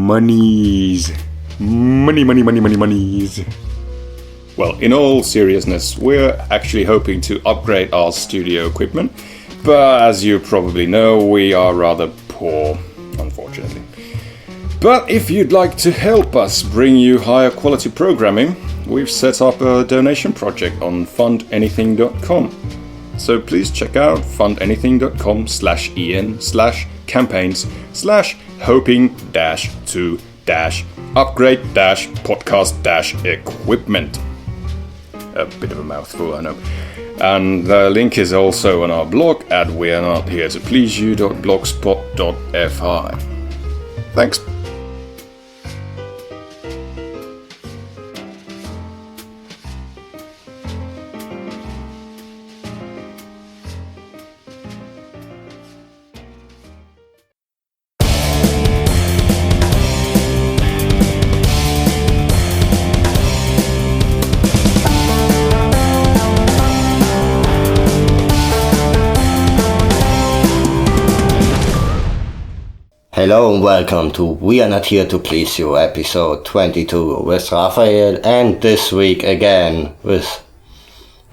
monies. Monies. Well, in all seriousness, we're actually hoping to upgrade our studio equipment, but as you probably know, we are rather poor, unfortunately. But if you'd like to help us bring you higher quality programming, we've set up a donation project on fundanything.com. So please check out fundanything.com/en/campaigns/hoping-to-upgrade-podcast-equipment. A bit of a mouthful, I know. And the link is also on our blog at wearenotheretoPleaseYou.blogspot.fi. Thanks. Hello and welcome to We Are Not Here to Please You, episode 22 with Raphael, and this week again with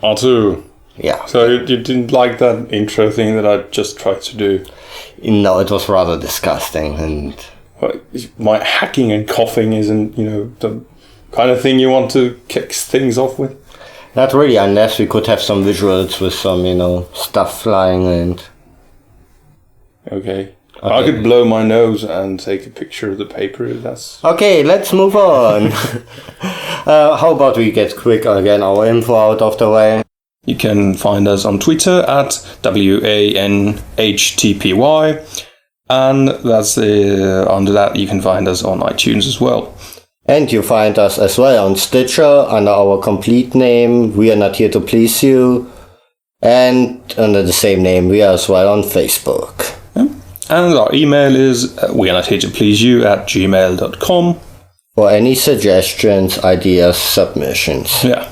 Arttu. Yeah. So you didn't like that intro thing that I just tried to do? No, it was rather disgusting, and my hacking and coughing isn't, the kind of thing you want to kick things off with? Not really, unless we could have some visuals with some, stuff flying and... Okay. I could blow my nose and take a picture of the paper if that's... Okay, let's move on. How about we get quick again our info out of the way? You can find us on Twitter at WANHTPY, and that's under that you can find us on iTunes as well. And you find us as well on Stitcher under our complete name, We Are Not Here to Please You, and under the same name we are as well on Facebook. Yeah. And our email is wearenotheretoPleaseYou@gmail.com. For any suggestions, ideas, submissions. Yeah.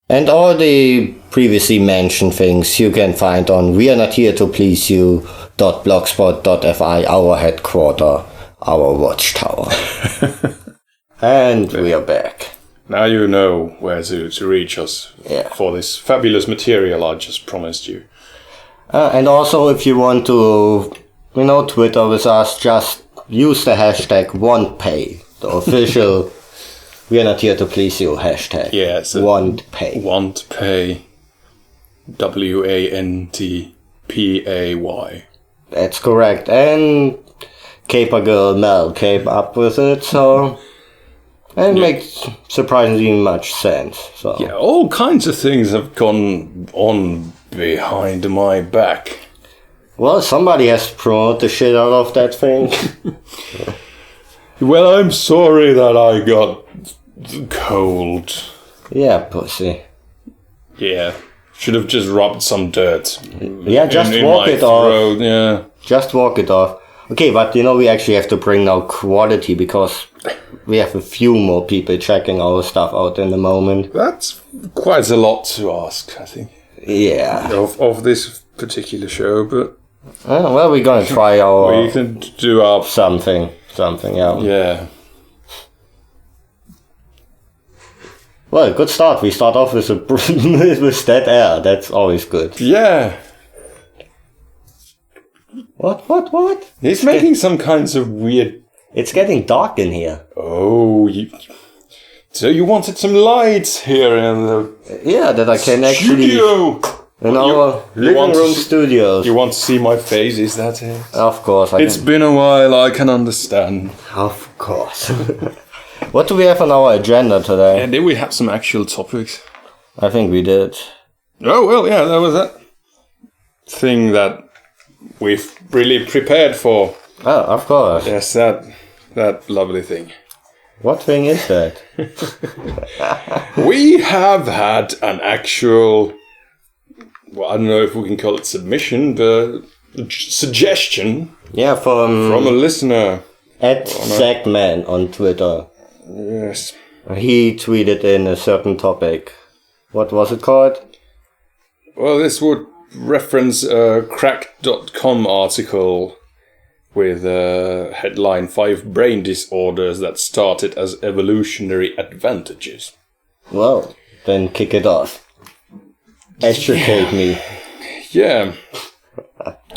And all the previously mentioned things you can find on wearenotheretoPleaseYou.blogspot.fi, our headquarter, our watchtower. And we are back. Now you know where to reach us for this fabulous material I just promised you. And also if you want to... Twitter with us, just use the hashtag WantPay, the official We Are Not Here to Please You hashtag. Yeah, it's WantPay. WantPay. WANTPAY. That's correct. And Caper Girl Mel came up with it, so it makes surprisingly much sense. So yeah, all kinds of things have gone on behind my back. Well, somebody has to promote the shit out of that thing. Well, I'm sorry that I got cold. Yeah, pussy. Yeah, should have just rubbed some dirt. Yeah, just walk it off. Yeah, just walk it off. Okay, but we actually have to bring now quality because we have a few more people checking our stuff out in the moment. That's quite a lot to ask, I think. Yeah. Of this particular show, but... well, we're gonna try our... We can do our... Something, yeah. Yeah. Well, good start. We start off with with dead air. That's always good. Yeah. What? He's making some kinds of weird... It's getting dark in here. Oh, so you wanted some lights here in the... Yeah, that I can studio. Actually... In our living room studios. You want to see my face, is that it? Of course. It's been a while, I can understand. Of course. What do we have on our agenda today? And did we have some actual topics? I think we did. Oh, well, yeah, that was that thing that we've really prepared for. Oh, of course. Yes, that lovely thing. What thing is that? We have had an actual... Well, I don't know if we can call it submission, but suggestion. Yeah, from a listener. @Zachman on Twitter. Yes. He tweeted in a certain topic. What was it called? Well, this would reference a crack.com article with headline 5 brain disorders that started as evolutionary advantages. Well, then kick it off. Extricate me. Yeah.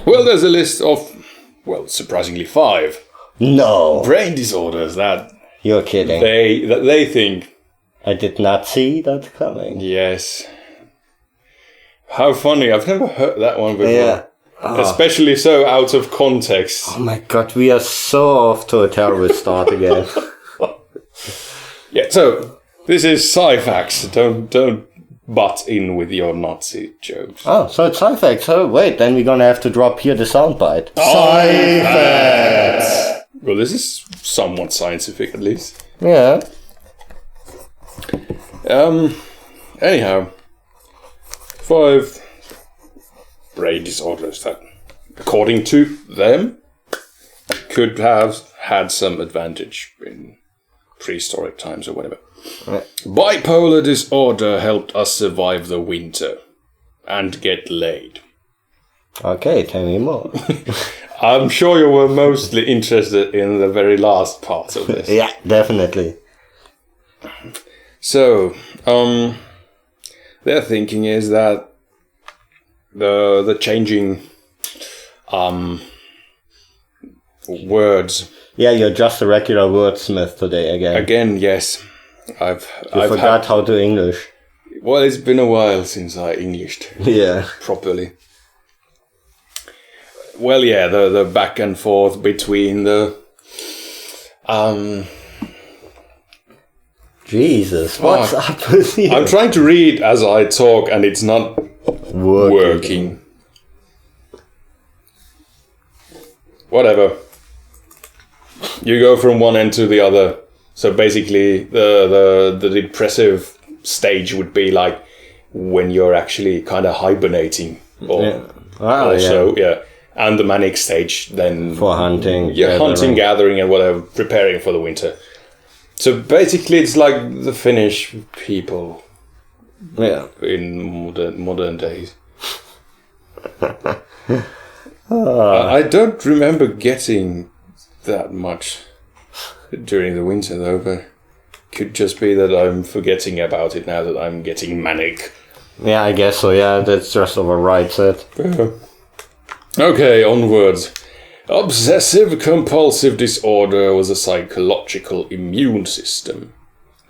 Well, there's a list of, well, surprisingly 5 No. brain disorders that You're kidding. they think. I did not see that coming. Yes. How funny. I've never heard that one before. Yeah. Especially so out of context. Oh my god, we are so off to a terrible start again. Yeah, so this is sci-fax. Don't butt in with your Nazi jokes. Oh, so it's sci-fax. So wait, then we're gonna have to drop here the soundbite. Sci-fax! Well, this is somewhat scientific, at least. Yeah. Anyhow, 5 brain disorders that, according to them, could have had some advantage in prehistoric times or whatever. Right. Bipolar disorder helped us survive the winter and get laid. Okay, tell me more. I'm sure you were mostly interested in the very last part of this. Yeah, definitely. So, their thinking is that the changing words. Yeah, you're just a regular wordsmith today again. Again, yes. I've forgot how to English. Well, it's been a while since I Englished Yeah. properly. Well, yeah, the back and forth between the Jesus, what's up with you? I'm trying to read as I talk, and it's not working. Whatever. You go from one end to the other. So basically, the depressive stage would be like when you're actually kind of hibernating, or Yeah. Ah, also yeah. And the manic stage then For hunting. yeah, hunting, gathering, and whatever, preparing for the winter. So basically, it's like the Finnish people Yeah. in modern days. I don't remember getting that much during the winter, though, but could just be that I'm forgetting about it now that I'm getting manic. Yeah, I guess so. Yeah, that's just overrides it. Okay, onwards. Obsessive compulsive disorder was a psychological immune system.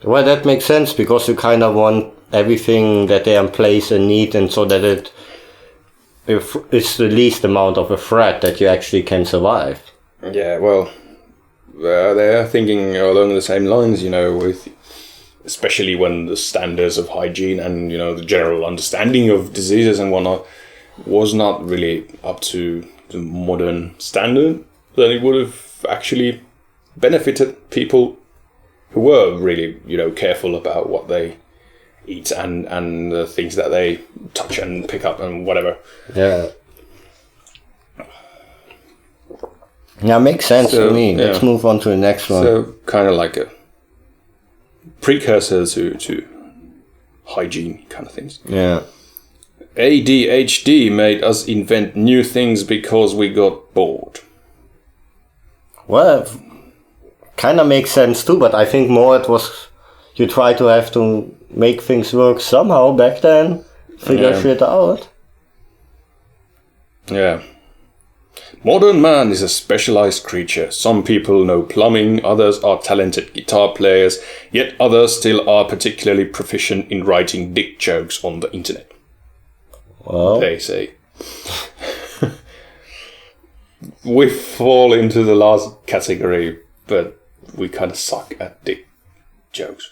Well, that makes sense because you kind of want everything that they place and need, and so that it's the least amount of a threat that you actually can survive. Yeah, well, they're thinking along the same lines, with especially when the standards of hygiene and, the general understanding of diseases and whatnot was not really up to the modern standard, then it would have actually benefited people who were really, careful about what they eat and the things that they touch and pick up and whatever. Yeah. Yeah, makes sense to me. Yeah. Let's move on to the next one. So, kind of like a precursor to hygiene kind of things. Yeah. ADHD made us invent new things because we got bored. Well, kind of makes sense too, but I think more it was you try to have to make things work somehow back then, figure shit out. Yeah. Modern man is a specialized creature. Some people know plumbing, others are talented guitar players, yet others still are particularly proficient in writing dick jokes on the internet. Well, They say. We fall into the last category, but we kind of suck at dick jokes.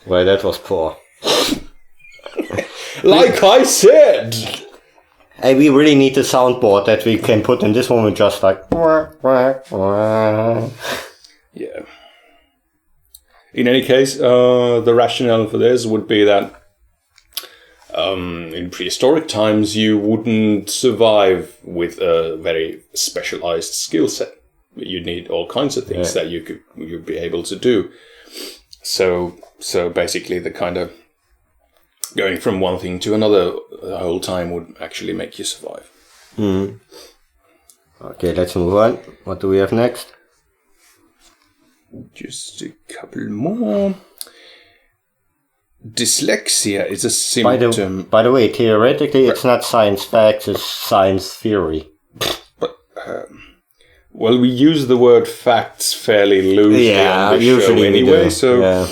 well, that was poor. Like I said! Hey, we really need a soundboard that we can put in this moment just like... Yeah. In any case, the rationale for this would be that in prehistoric times you wouldn't survive with a very specialized skill set. You'd need all kinds of things that you'd be able to do. So basically the kind of going from one thing to another the whole time would actually make you survive. Mm. Okay, let's move on. What do we have next? Just a couple more. Dyslexia is a symptom. By the way, theoretically, it's not science facts, it's science theory. But, well, we use the word facts fairly loosely on the show anyway, so... Yeah.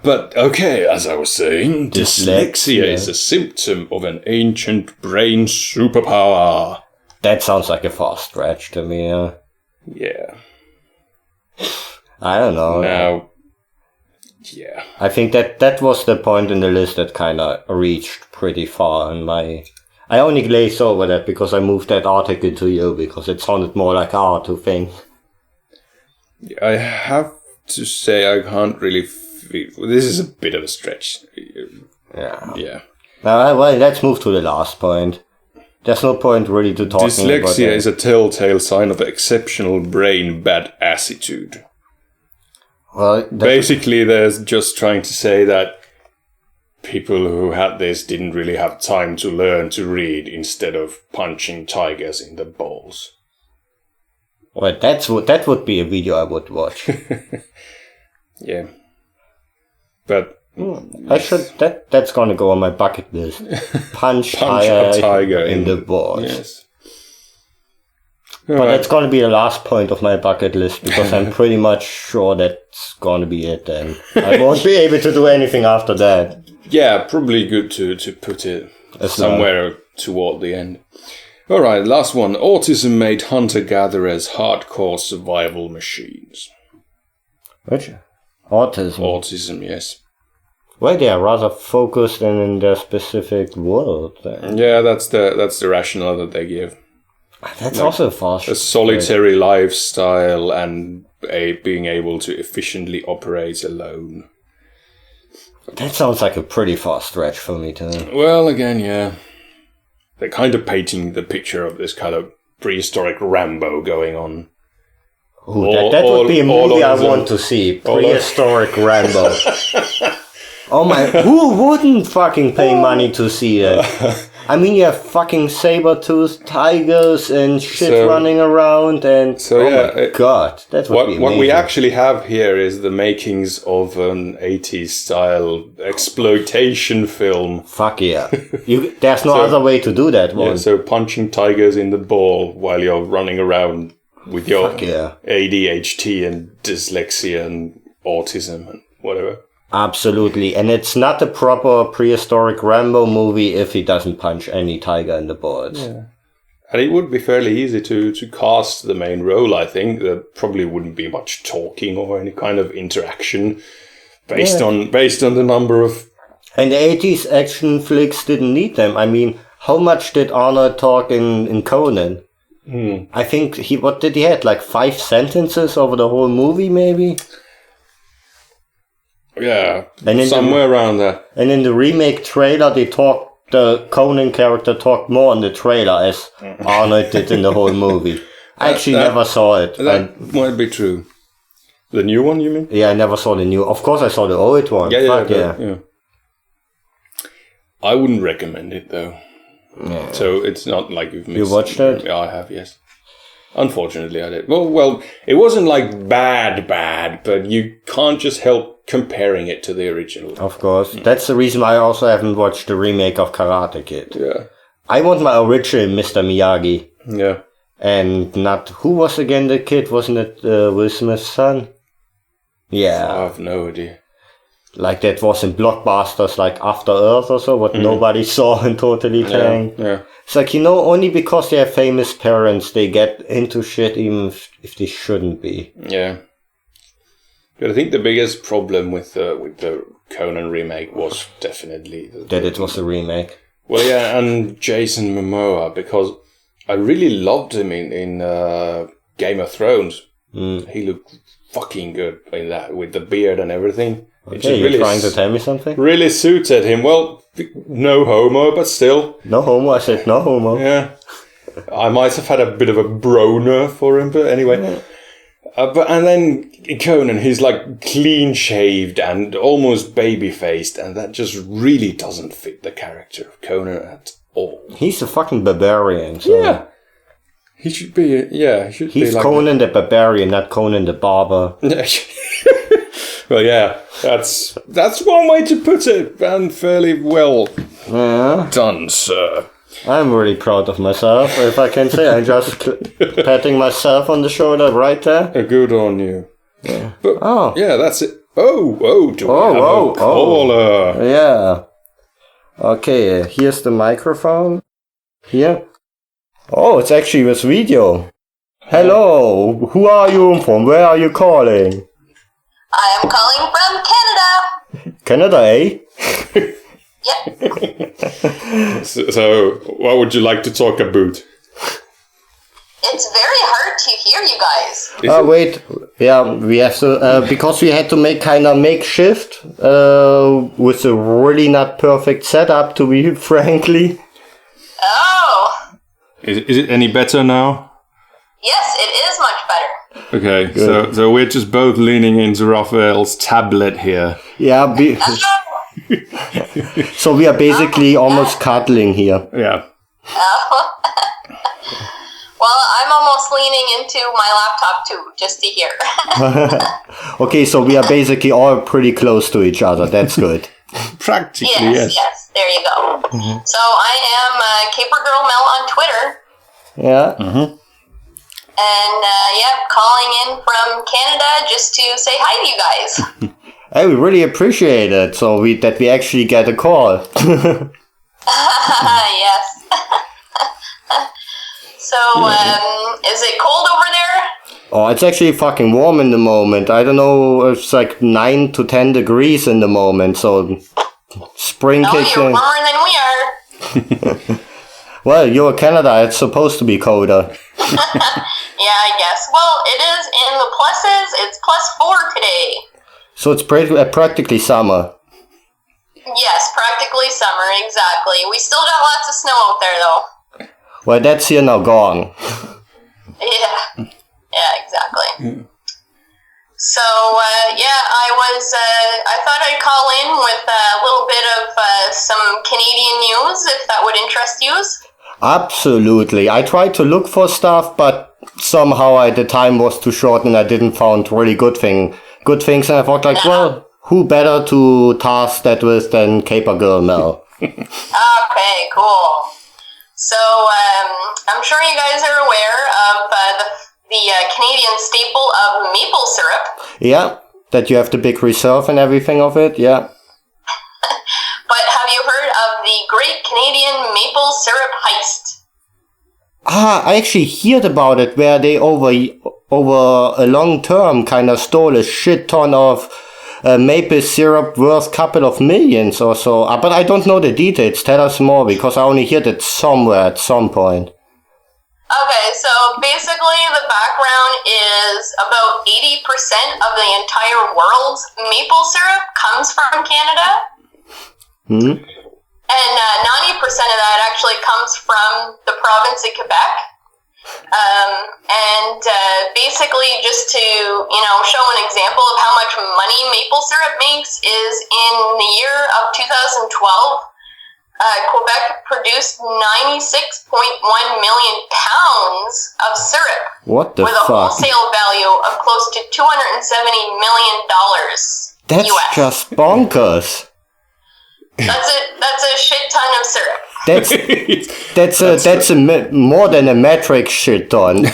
But, okay, as I was saying, dyslexia is a symptom of an ancient brain superpower. That sounds like a far stretch to me, Yeah. I don't know. Now... Yeah. I think that was the point in the list that kind of reached pretty far in my... I only glazed over that because I moved that article to you because it sounded more like Arttu thing. I have to say I can't really feel... This is a bit of a stretch. Yeah. Well, let's move to the last point. There's no point really to talking about Dyslexia is a telltale sign of exceptional brain badassitude. Well, basically, they're just trying to say that people who had this didn't really have time to learn to read instead of punching tigers in the balls. Well, that would be a video I would watch. Yeah. But... That's gonna go on my bucket list. Punch a tiger in the balls. Yes. But that's gonna be the last point of my bucket list because I'm pretty much sure that's gonna be it then. I won't be able to do anything after that. Yeah, probably good to put it somewhere toward the end. Alright, last one. Autism made hunter-gatherers hardcore survival machines. Which? Autism? Autism, yes. Well, they are rather focused in their specific world then. Yeah, that's the rationale that they give. That's like also fast. A solitary lifestyle and being able to efficiently operate alone. That sounds like a pretty far stretch for me too. Well, again, yeah. They're kind of painting the picture of this kind of prehistoric Rambo going on. Ooh, that would be a movie I want to see. Prehistoric Rambo. Oh my, who wouldn't fucking pay money to see that? I mean, you have fucking saber-toothed tigers and shit running around and... my god, that would be amazing. What we actually have here is the makings of an 80s style exploitation film. Fuck yeah. There's no other way to do that one. Yeah, so punching tigers in the ball while you're running around with your ADHD and dyslexia and autism and whatever. Absolutely, and it's not a proper prehistoric Rambo movie if he doesn't punch any tiger in the balls. Yeah. And it would be fairly easy to cast the main role, I think. There probably wouldn't be much talking or any kind of interaction based on the number of... And the 80s action flicks didn't need them. I mean, how much did Arnold talk in Conan? I think what did he had? Like 5 sentences over the whole movie, maybe? Yeah, somewhere around there. And in the remake trailer, the Conan character talked more in the trailer as Arnold did in the whole movie. I actually never saw it. That might be true. The new one, you mean? Yeah, I never saw the new. Of course, I saw the old one. Yeah. I wouldn't recommend it, though. Yeah. So it's not like you've missed... You watched it? Yeah, I have, yes. Unfortunately, I did. Well, it wasn't like bad, but you can't just help comparing it to the original. Of course. That's the reason why I also haven't watched the remake of Karate Kid. Yeah. I want my original Mr. Miyagi. Yeah. And not... Who was again the kid? Wasn't it Will Smith's son? Yeah. I have no idea. Like that was in blockbusters like After Earth or so, what nobody saw and totally tanked. Yeah. It's like, only because they have famous parents, they get into shit even if they shouldn't be. Yeah. But I think the biggest problem with the Conan remake was definitely... that it was a remake. Well, yeah, and Jason Momoa, because I really loved him in Game of Thrones. He looked fucking good in that, with the beard and everything. Okay, you're trying to tell me something? Really suited him. Well, no homo, but still. No homo, I said no homo. Yeah. I might have had a bit of a broner for him, but anyway. Yeah. And then Conan, he's like clean-shaved and almost baby-faced, and that just really doesn't fit the character of Conan at all. He's a fucking barbarian. So. Yeah. He should be, yeah. He's Conan the Barbarian, not Conan the Barber. Well, yeah, that's one way to put it, and fairly well done, sir. I'm really proud of myself, if I can say. I'm just patting myself on the shoulder right there. Good on you. Yeah. But, yeah, that's it. Do we have a caller? Yeah. Okay, here's the microphone. Here. Oh, it's actually with video. Hello, who are you from? Where are you calling? I am calling from Canada. Canada, eh? Yep. So, what would you like to talk about? It's very hard to hear you guys. Wait. Yeah, we have to, because we had to make kind of makeshift, with a really not perfect setup, to be frankly. Oh. Is it any better now? Yes, it is much better. Okay, so we're just both leaning into Raphael's tablet here. Yeah, so we are basically almost cuddling here. Yeah. Well, I'm almost leaning into my laptop too, just to hear. Okay, so we are basically all pretty close to each other. That's good. Practically, yes. Yes, there you go. Mm-hmm. So I am Caper Girl Mel on Twitter. Yeah. Mm-hmm. And, calling in from Canada just to say hi to you guys. Hey, we really appreciate it, that we actually get a call. Yes. So, is it cold over there? Oh, it's actually fucking warm in the moment. I don't know, it's like 9 to 10 degrees in the moment, so spring kicks in. You're warmer than we are. Well, you're Canada, it's supposed to be colder. Yeah, I guess. Well, it is in the pluses. It's +4 today. So it's practically summer. Yes, practically summer, exactly. We still got lots of snow out there, though. Well, that's here now gone. Yeah, exactly. So, I thought I'd call in with a little bit of some Canadian news, if that would interest you. Absolutely. I tried to look for stuff, but somehow the time was too short and I didn't find really good things. And I thought, well, who better to task that with than Caper Girl Mel? Okay, cool. So, I'm sure you guys are aware of the Canadian staple of maple syrup. Yeah, that you have the big reserve and everything of it, yeah. But have you heard of the Great Canadian Maple Syrup Heist? I actually heard about it, where they over a long term kind of stole a shit ton of maple syrup worth couple of millions or so. But I don't know the details. Tell us more, because I only heard it somewhere at some point. Okay, so basically the background is about 80% of the entire world's maple syrup comes from Canada. Hmm? And 90% of that actually comes from the province of Quebec. Basically, just to, show an example of how much money maple syrup makes, is in the year of 2012, Quebec produced 96.1 million pounds of syrup. What the with a fuck? wholesale value of close to $270 million. That's US. just bonkers. That's a shit ton of syrup. That's more than a metric shit ton.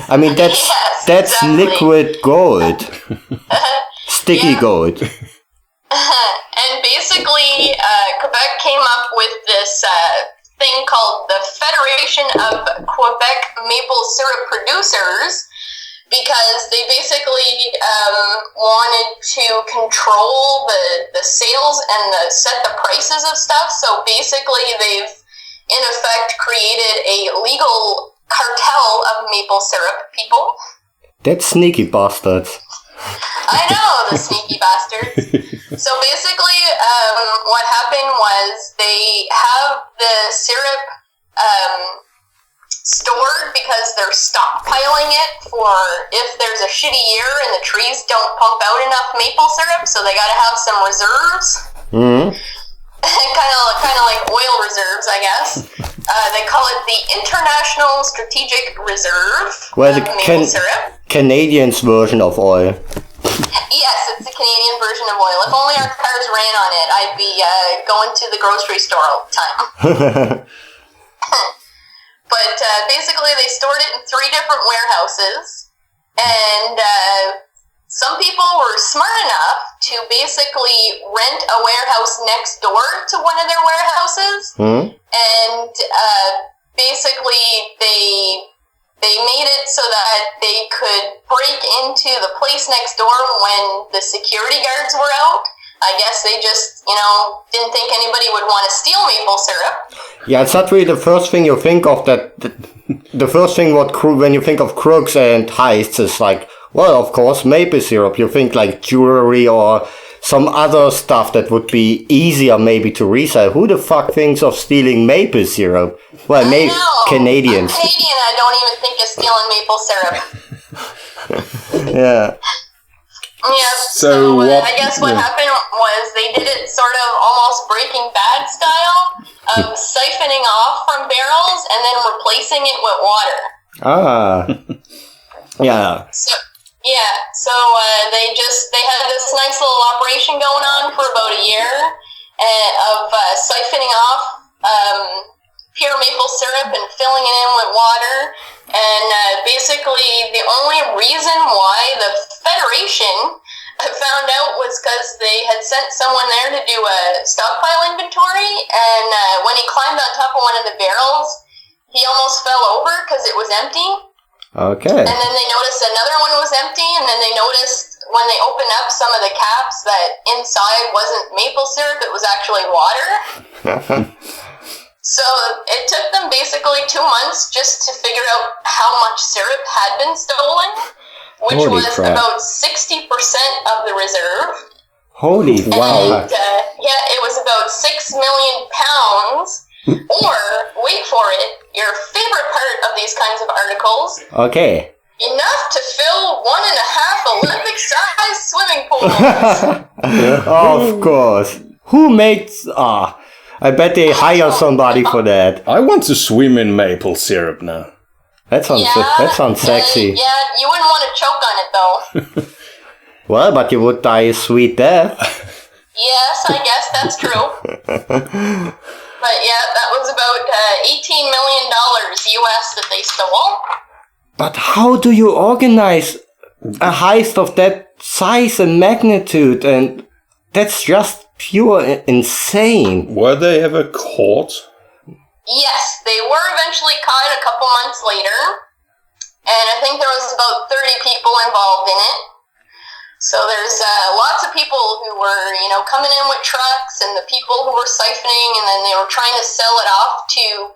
I mean, that's exactly. Liquid gold, sticky gold. And basically, Quebec came up with this thing called the Federation of Quebec Maple Syrup Producers, because they basically wanted to control the sales and set the prices of stuff. So basically, they've in effect created a legal cartel of maple syrup people. That's sneaky bastards. I know, the sneaky bastards. So basically, what happened was they have the syrup stored because they're stockpiling it for if there's a shitty year and the trees don't pump out enough maple syrup, so they gotta have some reserves. Mm-hmm. kind of like oil reserves, I guess. They call it the International Strategic Reserve Well, of maple syrup. Canadian's version of oil. Yes, it's the Canadian version of oil. If only our cars ran on it, I'd be going to the grocery store all the time. But basically, they stored it in 3 different warehouses, and some people were smart enough to basically rent a warehouse next door to one of their warehouses, and basically they made it so that they could break into the place next door when the security guards were out. I guess they just, didn't think anybody would want to steal maple syrup. Yeah, it's not really the first thing you think of. The first thing when you think of crooks and heists is like, well, of course, maple syrup. You think like jewelry or some other stuff that would be easier maybe to resell. Who the fuck thinks of stealing maple syrup? Well, maybe Canadians. I'm Canadian, I don't even think of stealing maple syrup. Yeah. Yeah, so I guess what happened was they did it sort of almost Breaking Bad style of siphoning off from barrels and then replacing it with water. Yeah. So they had this nice little operation going on for about a year of siphoning off pure maple syrup and filling it in with water. And basically, the only reason why the Federation found out was because they had sent someone there to do a stockpile inventory, and when he climbed on top of one of the barrels, he almost fell over because it was empty. Okay. And then they noticed another one was empty, and then they noticed when they opened up some of the caps that inside wasn't maple syrup, it was actually water. So it took them basically 2 months just to figure out how much syrup had been stolen, which Holy was crap. about 60% of the reserve. Holy wow. And, it was about 6 million pounds, or, wait for it, your favorite part of these kinds of articles. Okay. Enough to fill 1.5 Olympic-sized swimming pools. Of course. Who makes... I bet they hire somebody for that. I want to swim in maple syrup now. That sounds sexy. Yeah, you wouldn't want to choke on it, though. Well, but you would die a sweet death. Yes, I guess that's true. But yeah, that was about $18 million US that they stole. But how do you organize a heist of that size and magnitude? And that's just pure insane. Were they ever caught? Yes, they were eventually caught a couple months later. And I think there was about 30 people involved in it. So there's lots of people who were, coming in with trucks, and the people who were siphoning, and then they were trying to sell it off to,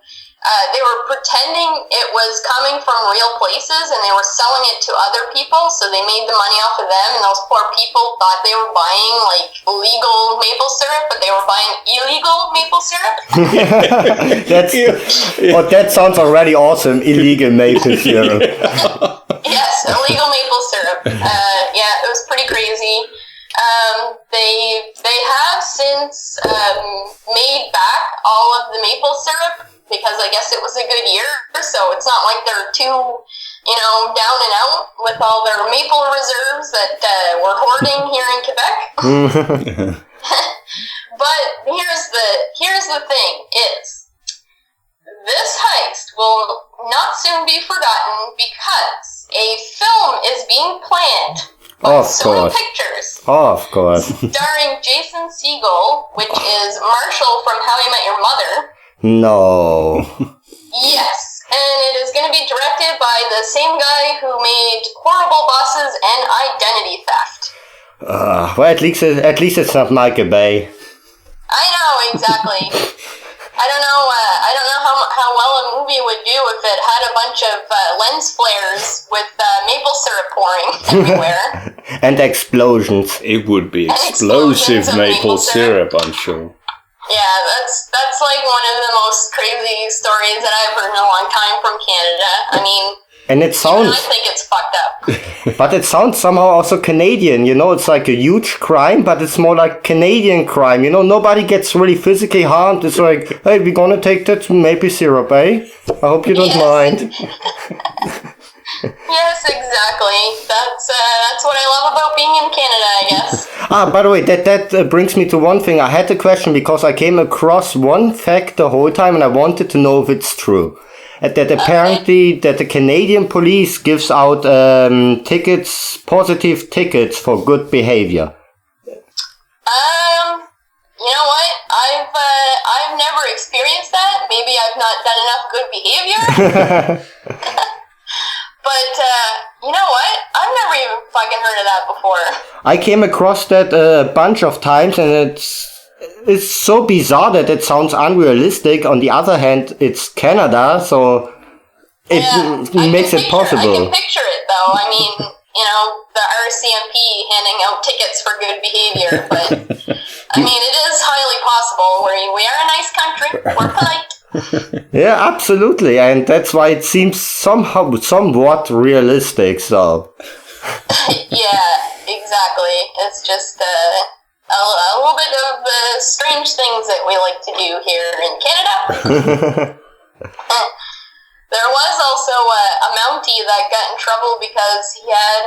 they were pretending it was coming from real places, and they were selling it to other people, so they made the money off of them, and those poor people thought they were buying, legal maple syrup, but they were buying illegal maple syrup. That sounds already awesome, illegal maple syrup. Yes, illegal maple syrup. It was pretty crazy. They have since made back all of the maple syrup because I guess it was a good year, so it's not like they're too, down and out with all their maple reserves that we're hoarding here in Quebec. But here's the thing is, this heist will not soon be forgotten because a film is being planned by Sony Pictures. Of course. Starring Jason Segel, which is Marshall from How I Met Your Mother. No. Yes, and it is going to be directed by the same guy who made Horrible Bosses and Identity Theft. Well, at least it's not Michael Bay. I know, exactly. I don't know how well a movie would do if it had a bunch of lens flares with maple syrup pouring everywhere. And explosions. It would be explosive maple syrup, I'm sure. Yeah, that's like one of the most crazy stories that I've heard in a long time from Canada. I mean, And it sounds... I think it's fucked up. But it sounds somehow also Canadian, you know? It's like a huge crime, but it's more like Canadian crime, you know? Nobody gets really physically harmed. It's like, hey, we're gonna take that maple syrup, eh? I hope you don't mind. Yes, exactly. That's what I love about being in Canada, I guess. By the way, that brings me to one thing. I had a question because I came across one fact the whole time and I wanted to know if it's true. That apparently that the Canadian police gives out tickets, positive tickets for good behavior. You know what? I've never experienced that. Maybe I've not done enough good behavior. But, you know what? I've never even fucking heard of that before. I came across that a bunch of times and it's so bizarre that it sounds unrealistic. On the other hand, it's Canada, so it makes it possible. I can picture it, though. I mean, you know, the RCMP handing out tickets for good behavior, but, I mean, it is highly possible. We are a nice country. We're polite. Yeah, absolutely, and that's why it seems somewhat realistic, so... Yeah, exactly. It's just a little bit of strange things that we like to do here in Canada. There was also a Mountie that got in trouble because he had,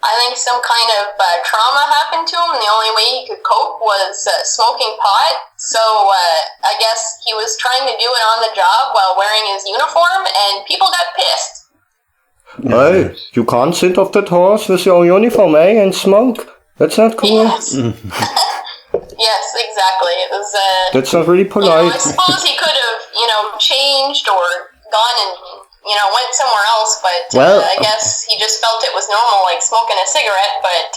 I think, some kind of trauma happened to him, and the only way he could cope was smoking pot. So I guess he was trying to do it on the job while wearing his uniform, and people got pissed. Hey, you can't sit off that horse with your uniform, eh, and smoke? That's not cool. Yes, yes, exactly. It was. That's not really polite. I suppose he could have, changed or gone and, went somewhere else, but I guess he just felt it was normal, like smoking a cigarette, but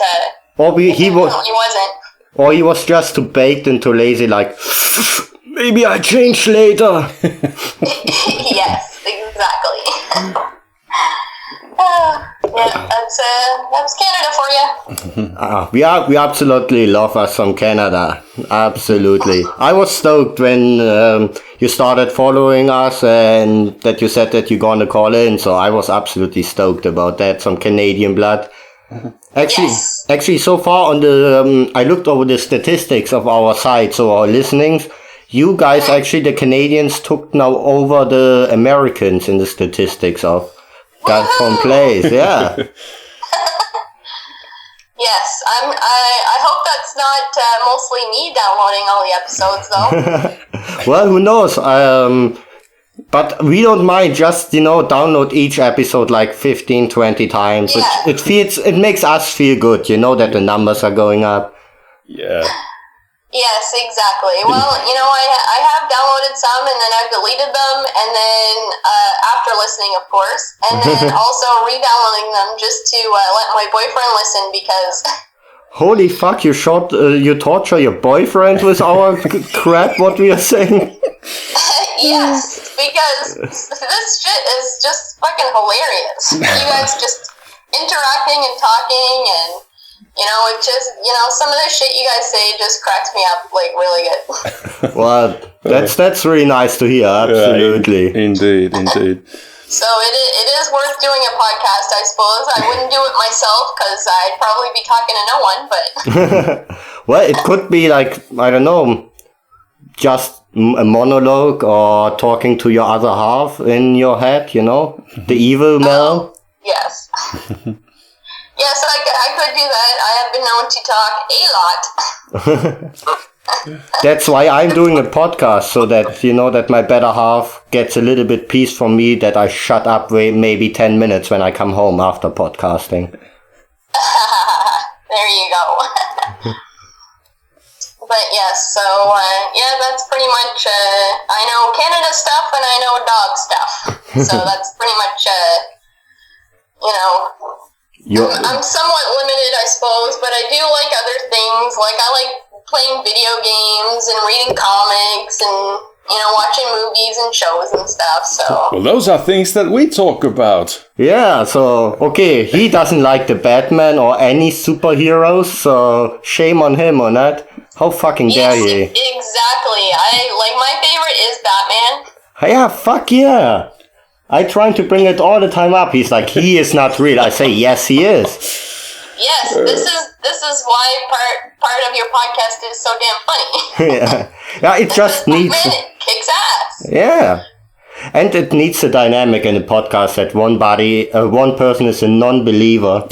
he wasn't. Or he was just too baked and too lazy, like, maybe I'll change later. Yes, exactly. Yeah, that's Canada for you. We absolutely love us from Canada. Absolutely. I was stoked when you started following us and that you said that you're gonna call in. So I was absolutely stoked about that. Some Canadian blood. Actually, so far on the I looked over the statistics of our site, so our listenings. You guys, actually, the Canadians took now over the Americans in the statistics of. Got from place, yeah. Yes, I hope that's not mostly me downloading all the episodes, though. Well, who knows? But we don't mind. Just download each episode like 15, 20 times. Yeah. It makes us feel good. That the numbers are going up. Yeah. Yes, exactly. Well, I have downloaded some, and then I've deleted them, and then after listening, of course, and then also re-downloading them just to let my boyfriend listen because. Holy fuck! You torture your boyfriend with our crap. What we are saying. Yes, because this shit is just fucking hilarious. You guys just interacting and talking and. It just, some of the shit you guys say just cracks me up, like, really good. Well, that's really nice to hear, absolutely. Yeah, indeed. So it is worth doing a podcast, I suppose. I wouldn't do it myself, because I'd probably be talking to no one, but... Well, it could be, like, I don't know, just a monologue or talking to your other half in your head, the evil Mel. Yes. Yes, I could do that. I have been known to talk a lot. That's why I'm doing a podcast, so that, that my better half gets a little bit peace from me, that I shut up maybe 10 minutes when I come home after podcasting. There you go. But yes, so, that's pretty much, I know Canada stuff and I know dog stuff. So that's pretty much, I'm somewhat limited, I suppose, but I do like other things. Like, I like playing video games and reading comics and, watching movies and shows and stuff, so... Well, those are things that we talk about. Yeah, so, okay, he doesn't like the Batman or any superheroes, so shame on him on that. How fucking dare you? Exactly. My favorite is Batman. Yeah, fuck yeah. I trying to bring it all the time up. He's like, he is not real. I say, yes, he is. Yes, this is why part of your podcast is so damn funny. Yeah, it just needs. It kicks ass. Yeah, and it needs a dynamic in a podcast that one person is a non-believer.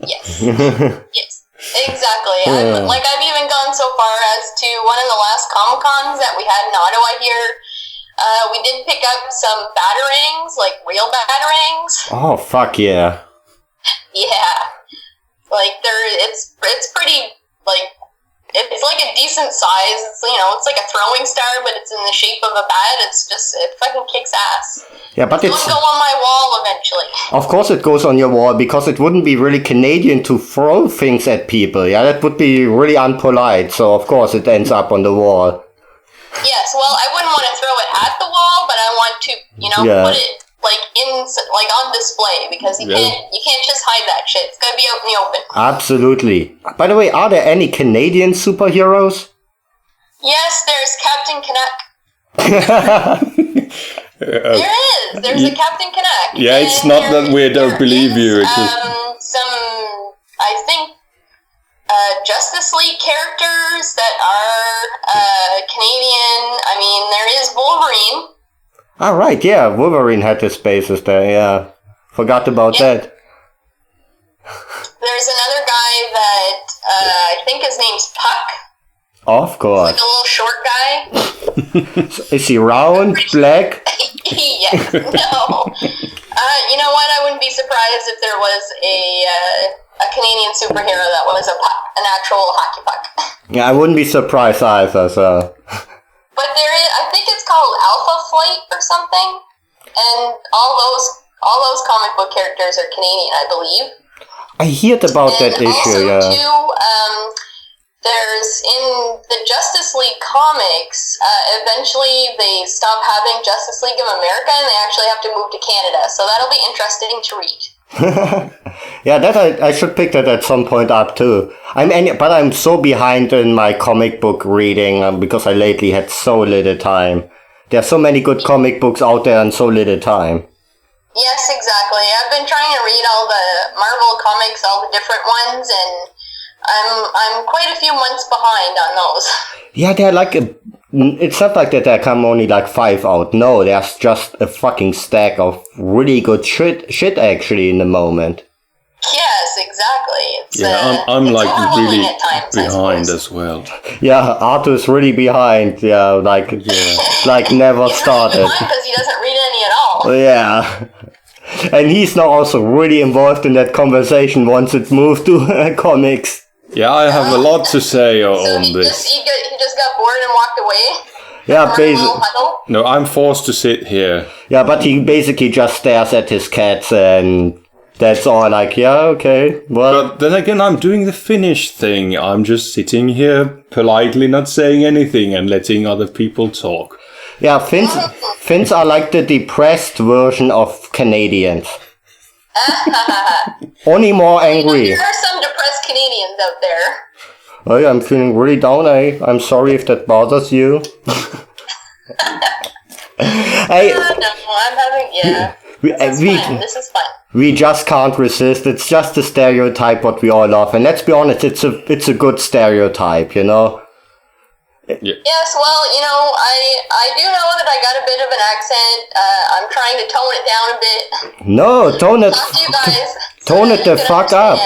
Yes. Yes. Exactly. I've even gone so far as to one of the last Comic-Cons that we had in Ottawa here. We did pick up some batarangs, like real batarangs. Oh fuck yeah! Yeah, like it's pretty it's like a decent size. It's it's like a throwing star, but it's in the shape of a bat. It fucking kicks ass. Yeah, but it'll go on my wall eventually. Of course it goes on your wall, because it wouldn't be really Canadian to throw things at people. Yeah, that would be really unpolite. So of course it ends up on the wall. Yes, well, I wouldn't want to throw it at the wall, but I want to, put it on display, because you can't just hide that shit. It's gotta be out in the open. Absolutely. By the way, are there any Canadian superheroes? Yes, there's Captain Canuck. There is. There's a Captain Canuck. Yeah, it's not that we don't believe you. It's just I think. Justice League characters that are Canadian. I mean, there is Wolverine. Ah, right, yeah, Wolverine had his bases there, yeah. Forgot about that. There's another guy that, I think his name's Puck. Of course. He's like a little short guy. Is he round, black? Yes, no. You know what, I wouldn't be surprised if there was a Canadian superhero that was an actual hockey puck. Yeah, I wouldn't be surprised either, so... But there is, I think it's called Alpha Flight or something, and all those comic book characters are Canadian, I believe. I heard about that issue, yeah. Too, there's in the Justice League comics, eventually they stop having Justice League of America and they actually have to move to Canada, so that'll be interesting to read. Yeah, that I should pick that at some point up too. But I'm so behind in my comic book reading because I lately had so little time. There are so many good comic books out there and so little time. Yes, exactly. I've been trying to read all the Marvel comics, all the different ones, and I'm quite a few months behind on those. Yeah, they're like it's not like that there come only like 5 out. No, there's just a fucking stack of really good shit actually in the moment. Yes, exactly. It's, I'm it's like really times, behind as well. Yeah, Arttu is really behind. Yeah, like never started. Because he doesn't read any at all. Yeah. And he's now also really involved in that conversation once it moved to comics. Yeah, I have a lot to say on this. He just got bored and walked away? Yeah, basically. No, I'm forced to sit here. Yeah, but he basically just stares at his cats and that's all. Like, yeah, okay. Well, but then again, I'm doing the Finnish thing. I'm just sitting here politely not saying anything and letting other people talk. Yeah, Finns are like the depressed version of Canadians. Only more angry. There are some depressed Canadians out there. Oh yeah, I'm feeling really down. I'm sorry if that bothers you. No, I'm having, this is fun. We just can't resist. It's just a stereotype what we all love. And let's be honest, it's a good stereotype, you know? Yeah. Yes, well, I do know that I got a bit of an accent. I'm trying to tone it down a bit. No, tone it. Talk to you guys. Tone it the fuck up.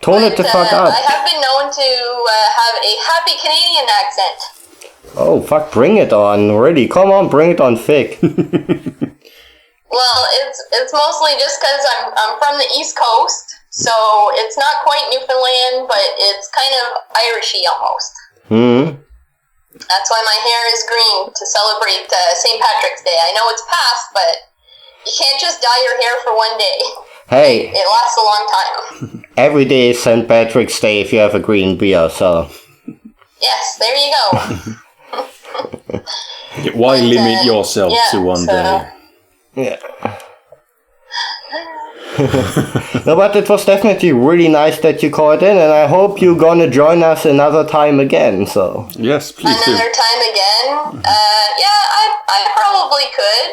Tone it the fuck up. I have been known to have a happy Canadian accent. Oh, fuck, bring it on. Really, come on, bring it on thick. Well, it's mostly just because I'm from the East Coast, so it's not quite Newfoundland, but it's kind of Irishy almost. Hmm. That's why my hair is green, to celebrate St. Patrick's Day. I know it's past, but you can't just dye your hair for one day. Hey. It lasts a long time. Every day is St. Patrick's Day if you have a green beer, so... Yes, there you go. Why limit yourself to one day? Yeah. No, but it was definitely really nice that you called in, and I hope you're gonna join us another time again. So yes, please another time again. I probably could.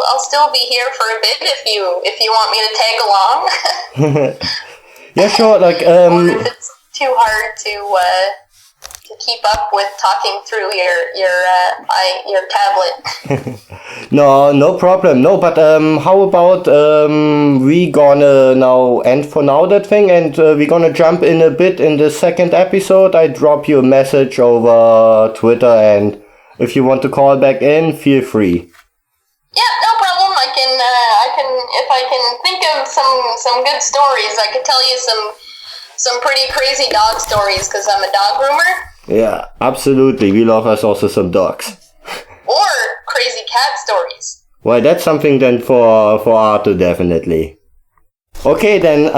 I'll still be here for a bit if you want me to tag along. Yeah, sure. Like or if it's too hard to keep up with talking through your tablet. No problem. No, but how about we gonna now end for now that thing, and we're gonna jump in a bit in the second episode. I drop you a message over Twitter, and if you want to call back in, feel free. Yeah, no problem. I can if I can think of some good stories, I could tell you some pretty crazy dog stories because I'm a dog groomer. Yeah, absolutely. We love us also some dogs. Or crazy cat stories. Well, that's something then for Arttu, definitely. Okay, then,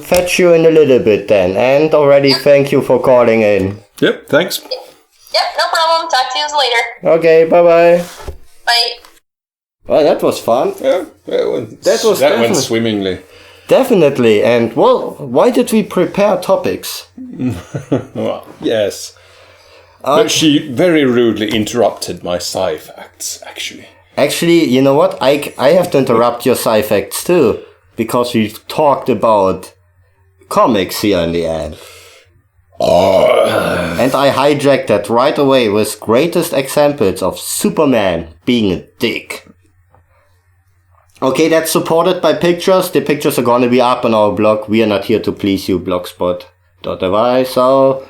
fetch you in a little bit then. And already thank you for calling in. Yep, thanks. Yep, no problem. Talk to you later. Okay, bye-bye. Bye. Well, that was fun. Yeah, that went swimmingly. Definitely. And, well, why did we prepare topics? Well, yes. But she very rudely interrupted my sci facts, actually. Actually, you know what? I have to interrupt your sci facts too. Because we talked about comics here in the end. And I hijacked that right away with greatest examples of Superman being a dick. Okay, that's supported by pictures. The pictures are gonna be up on our blog. We are not here to please you, blogspot.fi. So,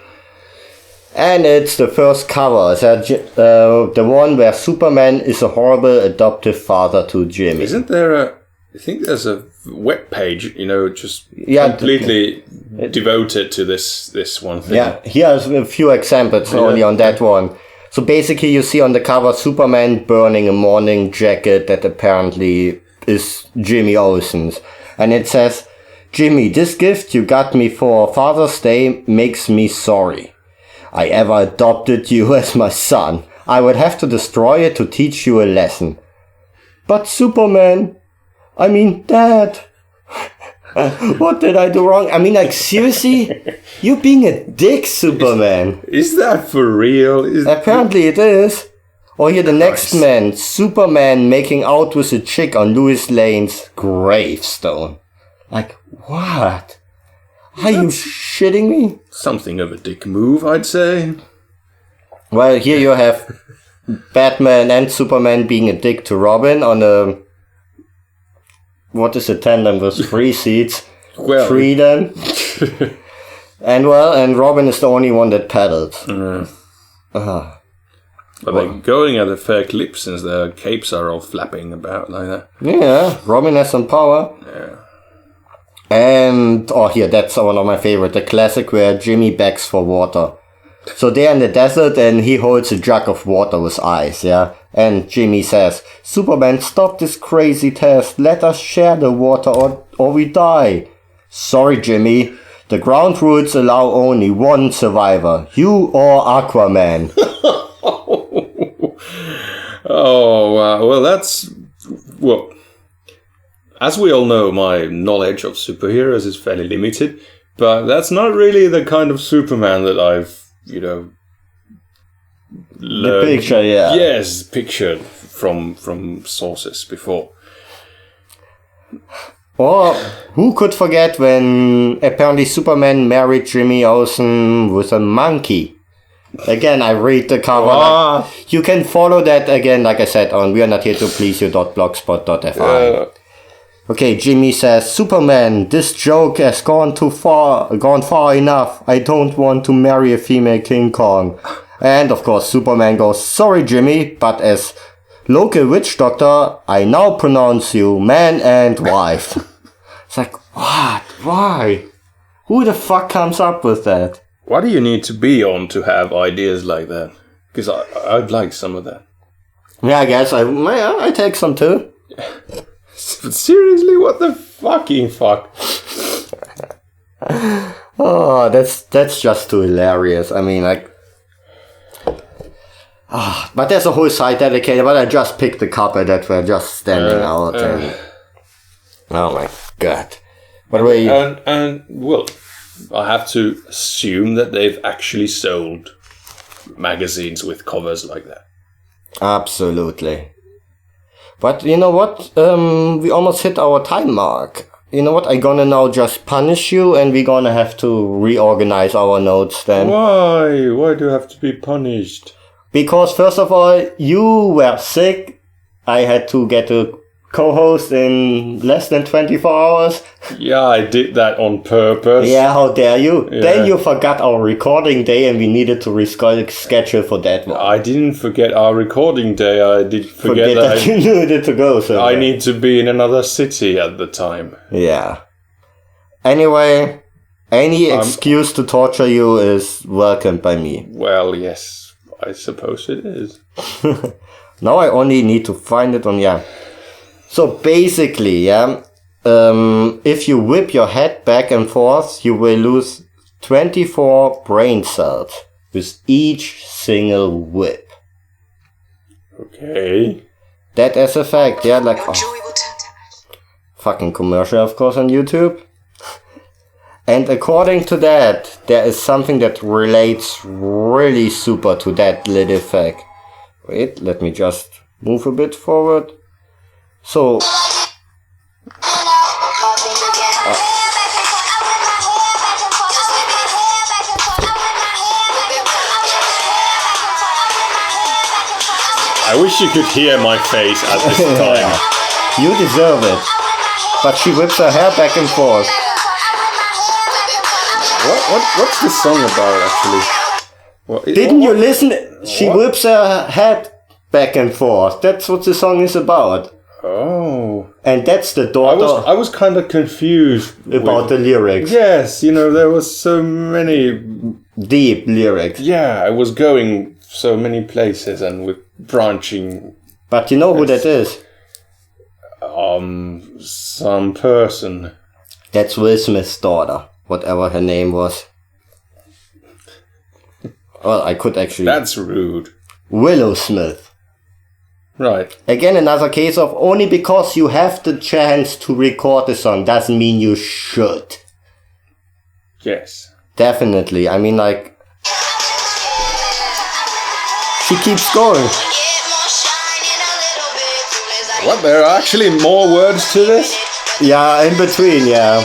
and it's the first cover. The one where Superman is a horrible adoptive father to Jimmy. Isn't there I think there's a web page, just completely devoted to this one thing. Yeah, here's a few examples only on that one. So basically you see on the cover Superman burning a morning jacket that apparently is Jimmy Olsen's. And it says, "Jimmy, this gift you got me for Father's Day makes me sorry. I ever adopted you as my son. I would have to destroy it to teach you a lesson. But Superman, Dad, what did I do wrong? Like, seriously? You being a dick, Superman. Is that for real? Apparently it is. Or here the next man, Superman making out with a chick on Lois Lane's gravestone. Like, what? Are you shitting me? Something of a dick move, I'd say. Well, here you have Batman and Superman being a dick to Robin on a... What is a tandem with 3 seats? Well... 3 then? And Robin is the only one that paddles. But they're going at a fair clip since their capes are all flapping about like that. Yeah, Robin has some power. Yeah. And, here, that's one of my favorite. The classic where Jimmy begs for water. So they're in the desert and he holds a jug of water with ice, yeah? And Jimmy says, "Superman, stop this crazy test. Let us share the water or we die." "Sorry, Jimmy. The ground rules allow only one survivor. You or Aquaman." Oh, well, well, as we all know, my knowledge of superheroes is fairly limited, but that's not really the kind of Superman that I've, learned. The picture, yeah. Yes, pictured from sources before. Or who could forget when apparently Superman married Jimmy Olsen with a monkey? Again, I read the cover. You can follow that again, like I said, on we are not here to please you.blogspot.fi. Okay, Jimmy says, "Superman, this joke has gone far enough. I don't want to marry a female King Kong." And of course, Superman goes, "Sorry, Jimmy, but as local witch doctor, I now pronounce you man and wife." It's like, what? Why? Who the fuck comes up with that? What do you need to be on to have ideas like that? Because I'd like some of that. Yeah, I guess I take some too. But seriously, what the fucking fuck? Oh, that's just too hilarious. But there's a whole site dedicated, but I just picked the couple that were just standing out. Oh my god. What were you? And well, I have to assume that they've actually sold magazines with covers like that. Absolutely. But you know what? We almost hit our time mark. You know what? I'm gonna now just punish you, and we're gonna have to reorganize our notes then. Why? Why do I have to be punished? Because first of all, you were sick. I had to get a co-host in less than 24 hours. Yeah, I did that on purpose. Yeah, how dare you? Yeah. Then you forgot our recording day and we needed to reschedule for that one. I didn't forget our recording day. I did forget that you needed to go. So I need to be in another city at the time. Yeah. Anyway, any excuse to torture you is welcomed by me. Well, yes, I suppose it is. Now I only need to find it on, yeah. So basically, yeah, if you whip your head back and forth, you will lose 24 brain cells with each single whip. Okay. That is a fact, yeah, like fucking commercial, of course, on YouTube. And according to that, there is something that relates really super to that little fact. Wait, let me just move a bit forward. So, I wish you could hear my face at this time. You deserve it. But she whips her hair back and forth. What's this song about, actually? Didn't you listen? She whips her head back and forth. That's what the song is about. Oh. And that's the daughter. I was kind of confused about the lyrics. Yes, there was so many deep lyrics. Yeah, I was going so many places and with branching. But you know who that is? Some person. That's Will Smith's daughter, whatever her name was. Well, I could actually. That's rude. Willow Smith. Right. Again, another case of only because you have the chance to record a song doesn't mean you should. Yes. Definitely. I mean, like, she keeps going. What? There are actually more words to this? Yeah, in between, yeah.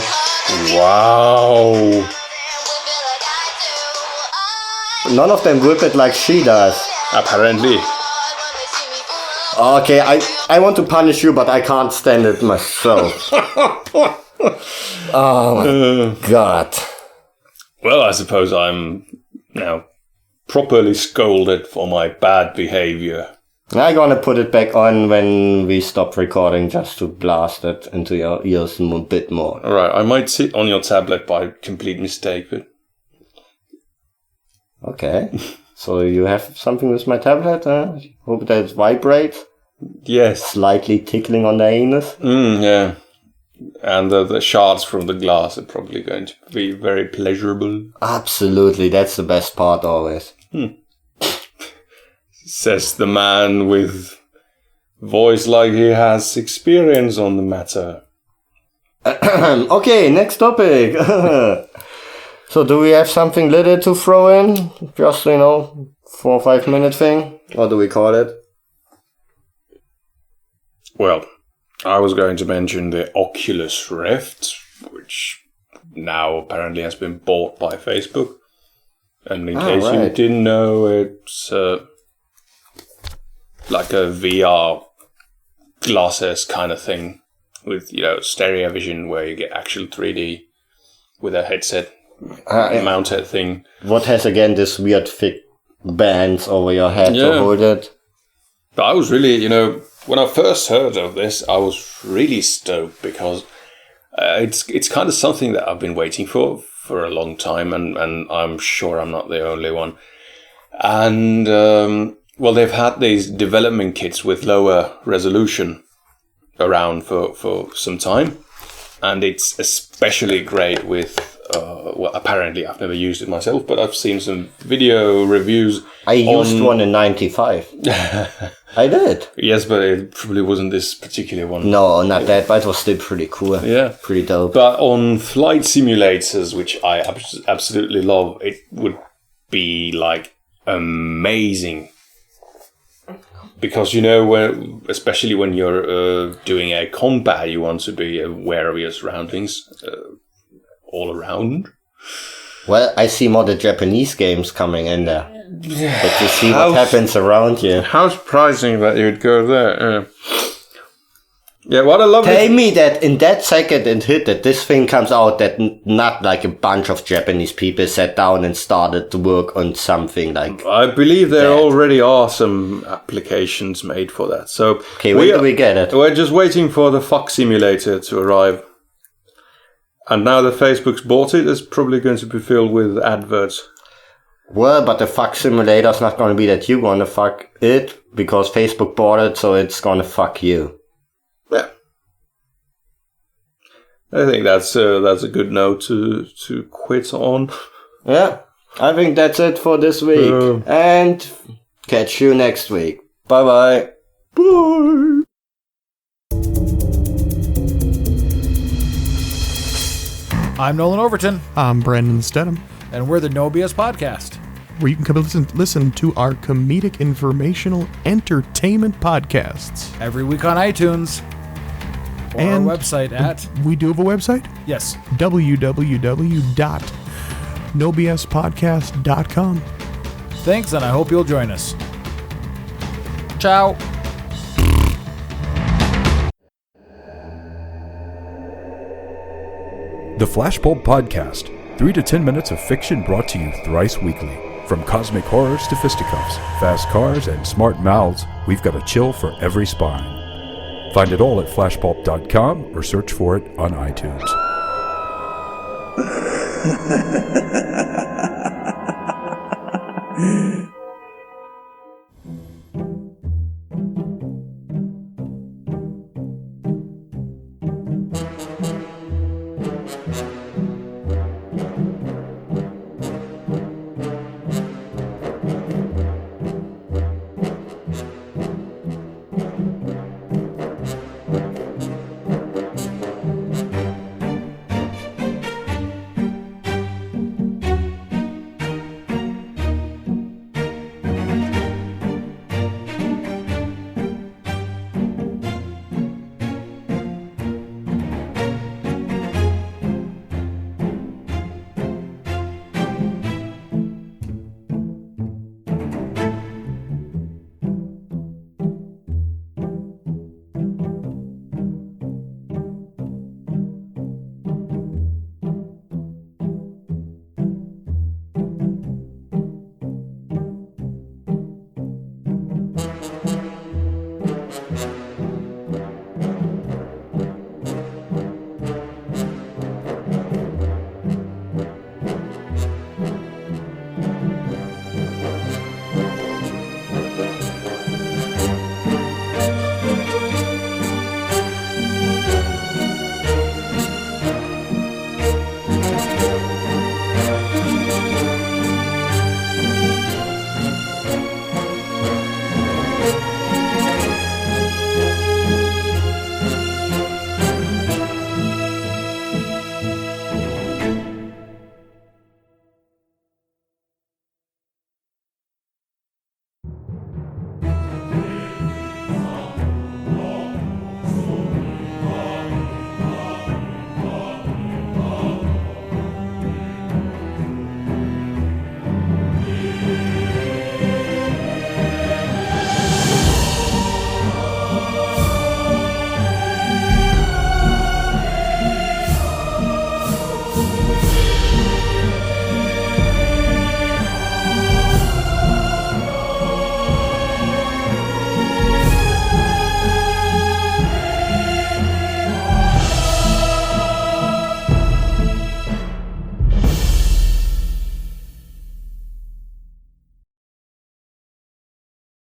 Wow. None of them whip it like she does. Apparently. Okay, I want to punish you, but I can't stand it myself. Oh my god. Well, I suppose I'm now properly scolded for my bad behavior. I'm gonna put it back on when we stop recording just to blast it into your ears a bit more. Alright, I might sit on your tablet by complete mistake, but... Okay. So you have something with my tablet, huh? Hope that it vibrates. Yes. Slightly tickling on the anus. Yeah. And the shards from the glass are probably going to be very pleasurable. Absolutely, that's the best part always. Says the man with voice like he has experience on the matter. Okay, next topic. So do we have something little to throw in? Just, 4 or 5 minute thing? What do we call it? Well, I was going to mention the Oculus Rift, which now apparently has been bought by Facebook. And in case you didn't know, it's like a VR glasses kind of thing with, stereo vision where you get actual 3D with a headset mounted thing. What has again this weird thick bands over your head to hold it? But I was really, when I first heard of this, I was really stoked because it's kind of something that I've been waiting for a long time, and I'm sure I'm not the only one. And, they've had these development kits with lower resolution around for some time, and it's especially great with well, apparently I've never used it myself, but I've seen some video reviews. I used one in 95. I did. Yes, but it probably wasn't this particular one. No, not that, but it was still pretty cool. Yeah. Pretty dope. But on flight simulators, which I absolutely love, it would be like amazing. Because, you know, especially when you're doing a combat, you want to be aware of your surroundings all around. Well, I see more the Japanese games coming in there. But you see what happens around you. How surprising that you'd go there. Yeah, what I love. Tell me that in that second it hit that this thing comes out that not like a bunch of Japanese people sat down and started to work on something like. I believe there already are some applications made for that. So okay, when do we get it? We're just waiting for the fuck simulator to arrive. And now that Facebook's bought it, it's probably going to be filled with adverts. Well, but the fuck simulator's not going to be that you want to fuck it because Facebook bought it, so it's going to fuck you. Yeah. I think that's a good note to quit on. Yeah, I think that's it for this week. And catch you next week. Bye-bye. Bye. I'm Nolan Overton. I'm Brandon Stedham. And we're the No BS Podcast, where you can come listen to our comedic, informational, entertainment podcasts. Every week on iTunes. Or and our website at... We do have a website? Yes. www.nobspodcast.com. Thanks, and I hope you'll join us. Ciao. The Flashbulb Podcast. 3 to 10 minutes of fiction brought to you thrice weekly. From cosmic horrors to fisticuffs, fast cars, and smart mouths, we've got a chill for every spine. Find it all at flashbulb.com or search for it on iTunes.